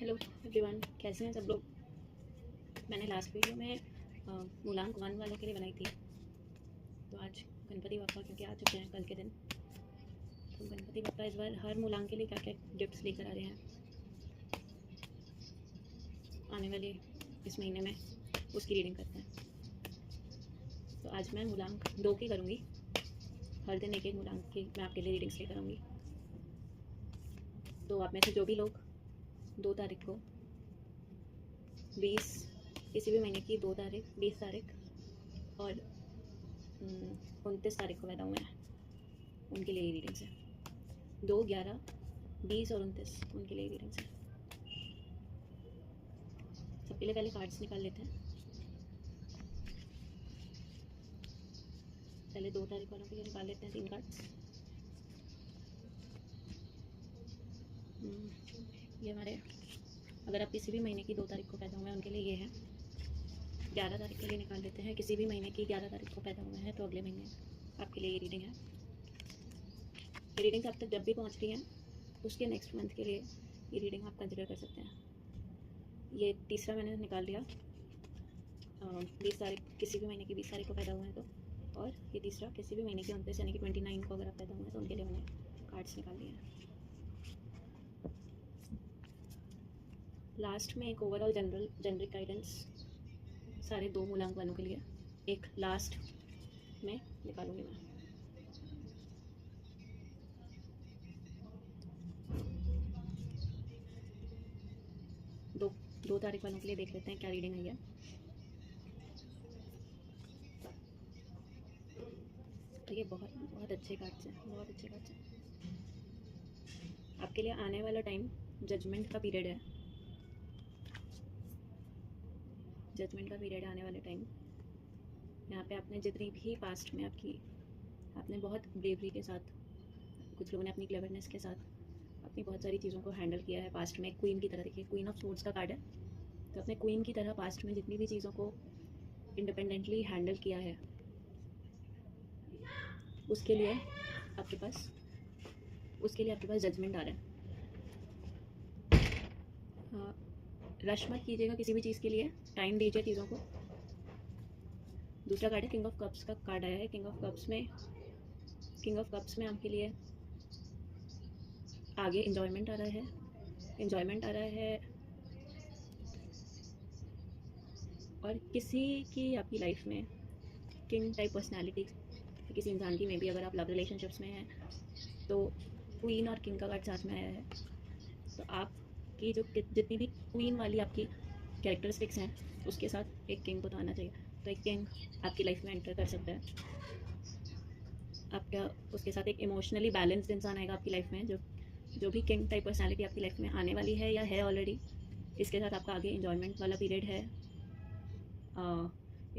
Hello everyone, कैसे हैं सब लोग। मैंने लास्ट वीडियो में मूलांक 1 वालों के लिए बनाई थी। तो आज गणपति बप्पा क्योंकि आ चुके हैं कल के दिन, तो गणपति बप्पा इस बार हर मूलांक के लिए क्या क्या गिफ्ट्स लेकर आ रहे हैं आने वाले इस महीने में, उसकी रीडिंग करते हैं। तो आज मैं मूलांक 2 की करूँगी। हर दिन एक एक मूलांक की मैं आपके लिए रीडिंग्स लेकर आऊँगी। तो आप में से जो भी लोग 2 तारीख को 20 किसी भी महीने की 2 तारीख, 20 तारीख और 29 तारीख को पैदा हुए हैं, उनके लिए रीडिंग्स है। 2, 11, 20 और 29 उनके लिए रीडिंग्स है। सबके लिए पहले कार्ड्स निकाल लेते हैं। पहले 2 तारीख वालों के लिए निकाल लेते हैं 3 कार्ड्स। ये हमारे, अगर आप किसी भी महीने की 2 तारीख को पैदा हुए हैं उनके लिए ये है। 11 तारीख के लिए निकाल लेते हैं। किसी भी महीने की 11 तारीख को पैदा हुए हैं तो अगले महीने आपके लिए ये रीडिंग है। ये रीडिंग आप तक जब भी पहुंच रही है उसके नेक्स्ट मंथ के लिए ये रीडिंग आप कंसिडर कर सकते हैं। ये तीसरा मैंने निकाल लिया 20 तारीख, किसी भी महीने की 20 तारीख को पैदा हुए हैं तो, और ये तीसरा किसी भी महीने की 29 यानी कि 29 को अगर आप पैदा हुए हैं तो उनके लिए मैंने कार्ड्स निकाल लिए हैं। लास्ट में एक ओवरऑल जेनरिक गाइडेंस सारे 2 मूलांक वालों के लिए एक लास्ट में निकालूंगी मैं। दो तारीख वालों के लिए देख लेते हैं क्या रीडिंग आई है। तो ये बहुत बहुत अच्छे कार्ड्स हैं, बहुत अच्छे कार्ड्स हैं। आपके लिए आने वाला टाइम जजमेंट का पीरियड है। जजमेंट का पीरियड आने वाले टाइम, यहाँ पे आपने जितनी भी पास्ट में आपने बहुत ब्रेवरी के साथ, कुछ लोगों ने अपनी क्लेवरनेस के साथ अपनी बहुत सारी चीज़ों को हैंडल किया है पास्ट में। क्वीन की तरह, देखिए क्वीन ऑफ सोर्ड्स का कार्ड है, तो अपने क्वीन की तरह पास्ट में जितनी भी चीज़ों को इंडिपेंडेंटली हैंडल किया है उसके लिए आपके पास जजमेंट आ रहा है। रश मत कीजिएगा किसी भी चीज़ के लिए, टाइम दीजिए चीज़ों को। दूसरा कार्ड है किंग ऑफ कप्स का कार्ड आया है। किंग ऑफ कप्स में आपके लिए आगे एंजॉयमेंट आ रहा है, और किसी की आपकी लाइफ में किंग टाइप पर्सनैलिटी किसी इंसान की, में भी अगर आप लव रिलेशनशिप्स में हैं तो क्वीन और किंग का कार्ड साथ में आया है। तो आपकी जो जितनी भी क्वीन वाली आपकी कैरेक्टरिस्टिक्स हैं उसके साथ एक किंग को तो आना चाहिए। तो एक किंग आपकी लाइफ में एंटर कर सकता है। आपका उसके साथ एक इमोशनली बैलेंस्ड इंसान आएगा आपकी लाइफ में। जो भी किंग टाइप पर्सनालिटी आपकी लाइफ में आने वाली है या है ऑलरेडी, इसके साथ आपका आगे एंजॉयमेंट वाला पीरियड है।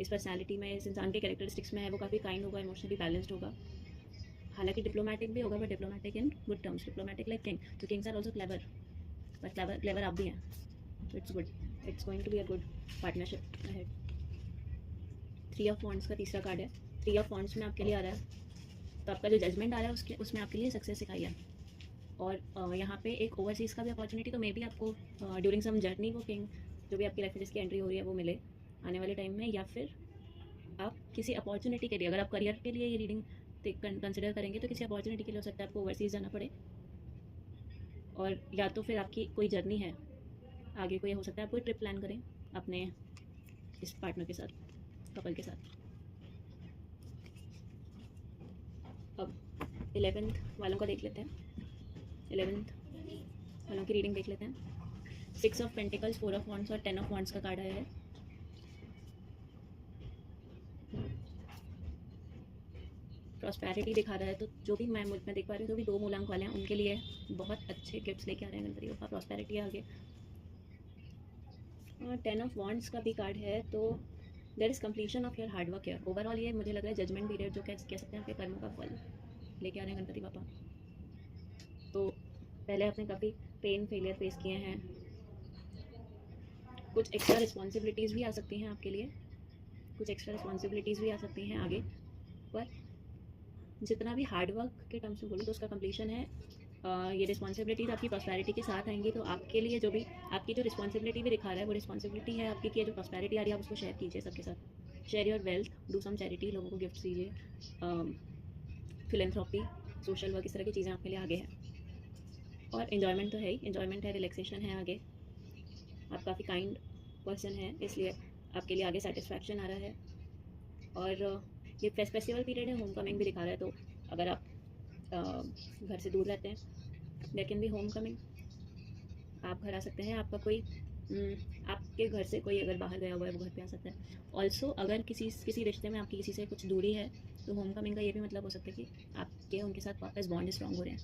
इस पर्सनालिटी में, इस इंसान के कैरेक्टरिस्टिक्स में है, वो काफ़ी काइंड होगा, इमोशनली बैलेंस्ड होगा। हालांकि डिप्लोमेटिक भी होगा, but diplomatic in good terms, diplomatic like king. तो kings are also clever, but clever आप भी हैं। तो it's good, it's going to be a good partnership ahead. 3 of wands का तीसरा कार्ड है। 3 ऑफ वॉन्ड्स में आपके लिए आ रहा है, तो आपका जो जजमेंट आ रहा है उसमें आपके लिए सक्सेस सिखाई है। और यहाँ पे एक ओवरसीज़ का भी अपॉर्चुनिटी, तो मे बी आपको ड्यूरिंग सम जर्नी वो किंग जो भी आपकी लाइफ में जिसकी एंट्री हो रही है वो मिले आने वाले टाइम में, या फिर आप किसी अपॉर्चुनिटी के लिए, अगर आप करियर के लिए ये रीडिंग कंसिडर करेंगे तो किसी अपॉर्चुनिटी के लिए हो सकता है आपको ओवरसीज़ जाना पड़े, और या तो फिर आपकी कोई जर्नी है आगे, कोई हो सकता है आप कोई ट्रिप प्लान करें अपने इस पार्टनर के साथ, कपल के साथ। अब 11th वालों का देख लेते हैं। 11th वालों की रीडिंग देख लेते हैं। 6 ऑफ पेंटिकल्स, 4 ऑफ वॉन्ड्स और 10 ऑफ वॉन्ड्स का कार्ड आया है। प्रॉस्पेरिटी दिखा रहा है, तो जो भी मैं देख पा रही हूँ, जो भी 2 मूलांक वाले हैं उनके लिए बहुत अच्छे गिफ्ट्स लेके आ रहे हैं गणपति बप्पा। प्रॉस्पेरिटी आगे, और 10 ऑफ वॉन्ड्स का भी कार्ड है, तो there is completion of your hard work है। ओवरऑल ये मुझे लग रहा है जजमेंट पीरियड, जो कह सकते हैं आपके कर्मों का फल लेके आ रहे हैं गणपति बप्पा। तो पहले आपने काफ़ी पेन फेलियर फेस किए हैं, कुछ एक्स्ट्रा रिस्पॉन्सिबिलिटीज़ भी आ सकती हैं आपके लिए, आगे। पर जितना भी हार्डवर्क के टर्म्स में बोलूँ तो उसका कंप्लीशन है ये रिस्पॉन्सिबिलिटीज़ आपकी प्रॉस्पेरिटी के साथ आएंगी, तो आपके लिए जो भी आपकी जो रिस्पॉन्सिबिलिटी भी दिखा रहा है वो रिस्पॉन्सिबिलिटी है आपकी कि जो प्रॉस्पेरिटी आ रही है आप उसको शेयर कीजिए सबके साथ। Share your wealth, do some charity, लोगों को गिफ्ट दीजिए, फिलेंथ्रॉपी, सोशल वर्क, इस तरह की चीज़ें आपके लिए आगे हैं। और इन्जॉयमेंट तो है ही, इन्जॉयमेंट है, रिलैक्सेशन है आगे। आप काफ़ी काइंड पर्सन है, इसलिए आपके लिए आगे सेटिस्फैक्शन आ रहा है। और ये फेस्टिवल पीरियड है, होम कमिंग भी दिखा रहा है, तो अगर आप घर से दूर रहते हैं there can be homecoming, आप घर आ सकते हैं। आपका कोई आपके घर से कोई अगर बाहर गया हुआ है वो घर पे आ सकता है। ऑल्सो अगर किसी रिश्ते में आपकी किसी से कुछ दूरी है तो होम कमिंग का ये भी मतलब हो सकता है कि आपके उनके साथ वापस बॉन्ड स्ट्रॉन्ग हो रहे हैं।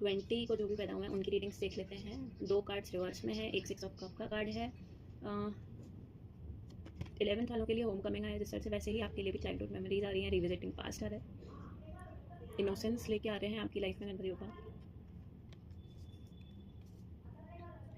20 को जो भी पैदा हुए हैं उनकी रीडिंग्स देख लेते हैं। 2 कार्ड्स रिवर्स में है, एक 6 ऑफ कप का कार्ड है। 11th वालों के लिए होम कमिंग आया जिस तरह से, वैसे ही आपके लिए भी चाइल्डहुड मेमोरीज आ रही हैं, रिविजिटिंग पास्ट आ रहा है, इनोसेंस लेके आ रहे हैं आपकी लाइफ में गणपति बप्पा।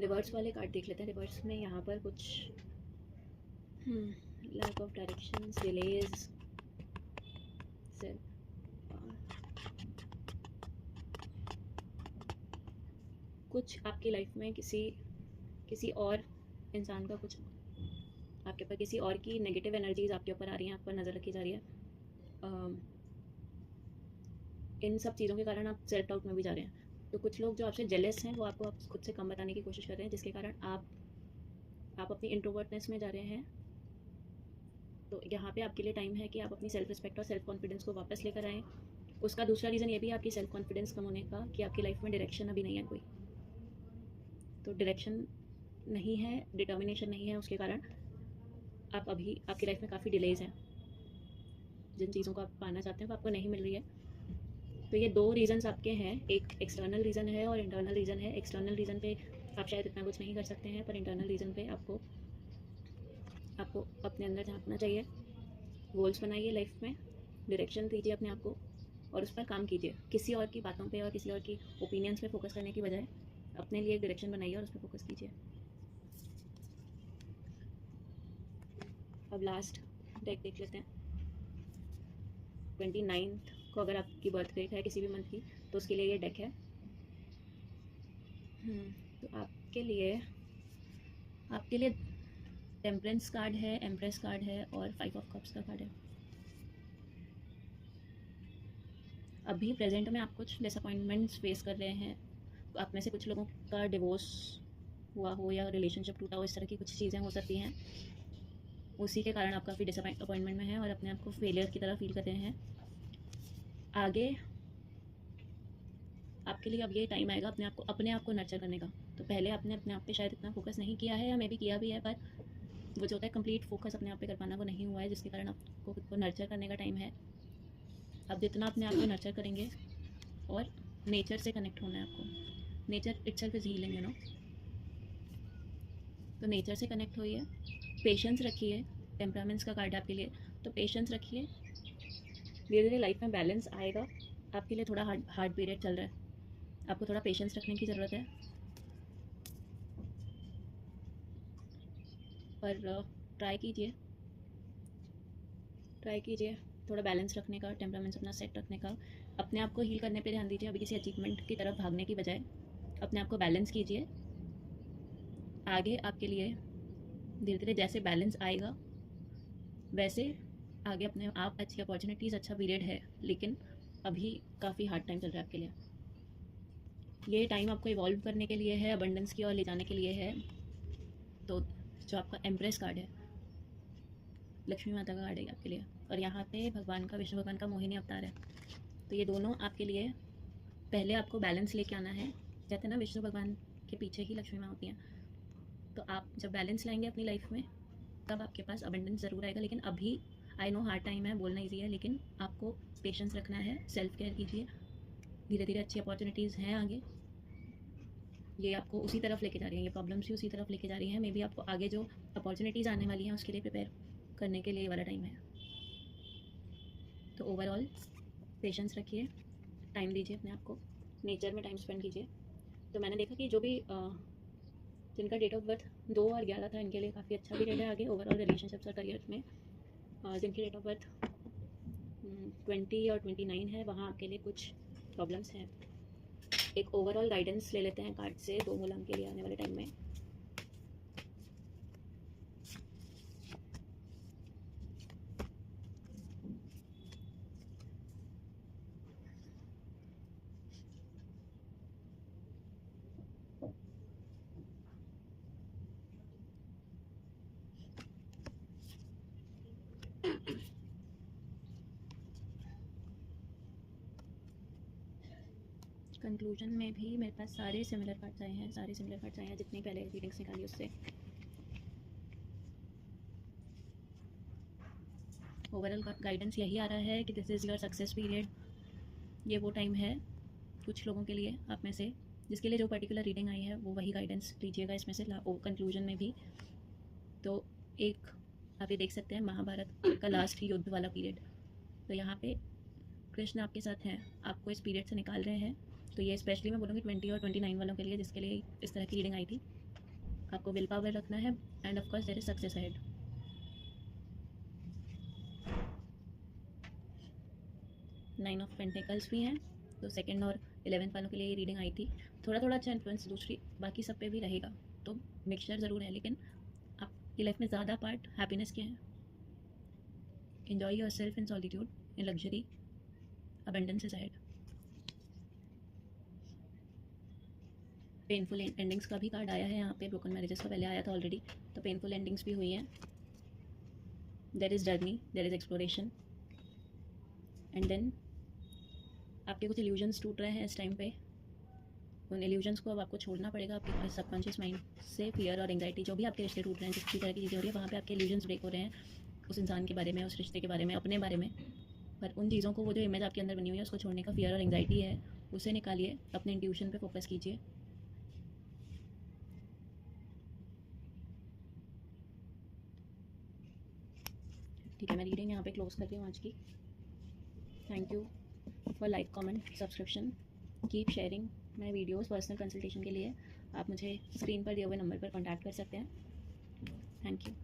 रिवर्स वाले कार्ड देख लेते हैं। रिवर्स में यहाँ पर कुछ लैक ऑफ डायरेक्शंस, डिलेज, कुछ आपकी लाइफ में किसी और इंसान का कुछ आपके ऊपर, किसी और की नेगेटिव एनर्जीज आपके ऊपर आ रही हैं, आप पर नज़र रखी जा रही है। इन सब चीज़ों के कारण आप सेल्फ डाउट में भी जा रहे हैं। तो कुछ लोग जो आपसे जेलस हैं वो आपको आप खुद से कम बताने की कोशिश कर रहे हैं, जिसके कारण आप अपनी इंट्रोवर्टनेस में जा रहे हैं। तो यहाँ पे आपके लिए टाइम है कि आप अपनी सेल्फ रिस्पेक्ट और सेल्फ कॉन्फिडेंस को वापस लेकर आएँ। उसका दूसरा रीज़न ये भी है आपकी सेल्फ कॉन्फिडेंस कम होने का, कि आपकी लाइफ में डायरेक्शन अभी नहीं है कोई। तो डायरेक्शन नहीं है, डिटर्मिनेशन नहीं है, उसके कारण आप अभी आपकी लाइफ में काफ़ी डिलेज हैं। जिन चीज़ों को आप पाना चाहते हैं वो आपको नहीं मिल रही है। तो ये 2 रीज़न्स आपके हैं, एक एक्सटर्नल रीज़न है और इंटरनल रीज़न है। एक्सटर्नल रीज़न पे आप शायद इतना कुछ नहीं कर सकते हैं, पर इंटरनल रीज़न पे आपको अपने अंदर झाँकना चाहिए। गोल्स बनाइए लाइफ में, डायरेक्शन दीजिए अपने आप को और उस पर काम कीजिए। किसी और की बातों पे और किसी और की ओपिनियंस पे फोकस करने की बजाय अपने लिए एक डायरेक्शन बनाइए और उस पर फोकस कीजिए। अब लास्ट डेक देख लेते हैं। 29 को अगर आपकी बर्थ डेट है किसी भी मंथ की तो उसके लिए ये डेक है। तो आपके लिए टेम्परेंस कार्ड है, एम्प्रेस कार्ड है और 5 ऑफ कप्स का कार्ड है। अभी प्रेजेंट में आप कुछ डिसअपॉइंटमेंट्स फेस कर रहे हैं। आप में से कुछ लोगों का डिवोर्स हुआ हो या रिलेशनशिप टूटा हो, इस तरह की कुछ चीज़ें हो सकती हैं। उसी के कारण आप काफ़ी डिसअपॉइंटमेंट में हैं और अपने आप को फेलियर की तरह फील कर रहे हैं। आगे आपके लिए अब ये टाइम आएगा अपने आप को नर्चर करने का। तो पहले आपने अपने आप पे शायद इतना फोकस नहीं किया है, या मे भी किया भी है, पर वो जो होता है कंप्लीट फोकस अपने आप पे कर पाना वो नहीं हुआ है, जिसके कारण आपको खुद को नर्चर करने का टाइम है। अब जितना अपने आप को नर्चर करेंगे, और नेचर से कनेक्ट होना है आपको। Nature itself is healing, you know. तो नेचर से कनेक्ट होइए, पेशेंस रखिए। टेम्परामेंट्स का कार्ड आपके लिए, तो पेशेंस रखिए। धीरे धीरे लाइफ में बैलेंस आएगा। आपके लिए थोड़ा हार्ड पीरियड चल रहा है, आपको थोड़ा पेशेंस रखने की ज़रूरत है। पर ट्राई कीजिए थोड़ा बैलेंस रखने का, टेम्परामेंट्स अपना सेट रखने का। अपने आप को हील करने पे ध्यान दीजिए। अभी किसी अचीवमेंट की तरफ भागने की बजाय अपने आप को बैलेंस कीजिए। आगे आपके लिए धीरे धीरे जैसे बैलेंस आएगा वैसे आगे अपने आप अच्छी अपॉर्चुनिटीज़, अच्छा पीरियड है, लेकिन अभी काफ़ी हार्ड टाइम चल रहा है आपके लिए। ये टाइम आपको इवॉल्व करने के लिए है, अबंडेंस की ओर ले जाने के लिए है। तो जो आपका एम्प्रेस कार्ड है, लक्ष्मी माता का कार्ड है आपके लिए, और यहाँ पे विष्णु भगवान का मोहिनी अवतार है। तो ये दोनों आपके लिए, पहले आपको बैलेंस लेके आना है। कहते हैं ना, विष्णु भगवान के पीछे ही लक्ष्मी माँ होती हैं। तो आप जब बैलेंस लाएंगे अपनी लाइफ में तब आपके पास अबंडेंस ज़रूर आएगा। लेकिन अभी आई नो हार्ड टाइम है, बोलना ईजी है, लेकिन आपको पेशेंस रखना है, सेल्फ केयर कीजिए। धीरे धीरे अच्छी अपॉर्चुनिटीज़ हैं आगे, ये आपको उसी तरफ लेके जा रही हैं, ये प्रॉब्लम्स भी उसी तरफ लेके जा रही हैं। मे बी आपको आगे जो अपॉर्चुनिटीज़ आने वाली हैं उसके लिए प्रिपेयर करने के लिए वाला टाइम है। तो ओवरऑल पेशेंस रखिए, टाइम दीजिए अपने आप को, नेचर में टाइम स्पेंड कीजिए। तो मैंने देखा कि जो भी जिनका डेट ऑफ बर्थ 2 और 11 था, इनके लिए काफ़ी अच्छा पीरियड है आगे ओवरऑल रिलेशनशिप्स और करियर में। जिनकी डेट ऑफ बर्थ 20 और 29 है, वहाँ आपके लिए कुछ प्रॉब्लम्स हैं। एक ओवरऑल गाइडेंस ले लेते हैं कार्ड से 2 मूलांक के लिए आने वाले टाइम में। कंक्लूजन में भी मेरे पास सारे सिमिलर कार्ड्स आए हैं, जितनी पहले रीडिंग्स निकाली उससे। ओवरऑल गाइडेंस यही आ रहा है कि this is your success period. ये वो टाइम है कुछ लोगों के लिए आप में से जिसके लिए जो पर्टिकुलर रीडिंग आई है वो वही गाइडेंस लीजिएगा इसमें से कंक्लूजन में भी। तो एक आप ये देख सकते हैं महाभारत का लास्ट युद्ध वाला पीरियड, तो यहाँ पे कृष्ण आपके साथ हैं, आपको इस पीरियड से निकाल रहे हैं। तो ये स्पेशली मैं बोलूँगी 20 और 29 वालों के लिए, जिसके लिए इस तरह की रीडिंग आई थी। आपको विल पावर रखना है and of course there is success ahead. Nine of pentacles भी हैं, तो सेकंड और 11th वालों के लिए ये रीडिंग आई थी। थोड़ा थोड़ा अच्छा इन्फ्लुएंस दूसरी बाकी सब पे भी रहेगा, तो मिक्सचर ज़रूर है, लेकिन आपकी लाइफ में ज़्यादा पार्ट हैप्पीनेस के हैं। Enjoy your self in solitude, in luxury, abundance is ahead. Painful endings का भी कार्ड आया है यहाँ पे, ब्रोकन मैरिजेस का पहले आया था ऑलरेडी, तो पेनफुल एंडिंग्स भी हुई हैं। There is journey, there is exploration, and then आपके कुछ इल्यूजन्स टूट रहे हैं इस टाइम पे। उन इल्यूजन्स को अब आपको छोड़ना पड़ेगा आपके सबकॉन्शियस माइंड से। फियर और एंग्जाइटी, जो भी आपके रिश्ते टूट रहे हैं, जिस भी तरह की चीज़ें हो रही है, वहाँ पे आपके इल्यूजन्स ब्रेक हो रहे हैं उस इंसान के बारे में, उस रिश्ते के बारे में, अपने बारे में। पर उन चीज़ों को, वो जो इमेज आपके अंदर बनी हुई है, उसको छोड़ने का फियर और एंग्जाइटी है, उसे निकालिए, अपने इंट्यूशन पे फोकस कीजिए। ठीक है, मैं रीडिंग यहाँ पे क्लोज कर रही हूँ आज की। Thank you for like, comment, subscription, keep sharing my videos. Personal consultation के लिए आप मुझे स्क्रीन पर दिए हुए नंबर पर कॉन्टैक्ट कर सकते हैं। Thank you.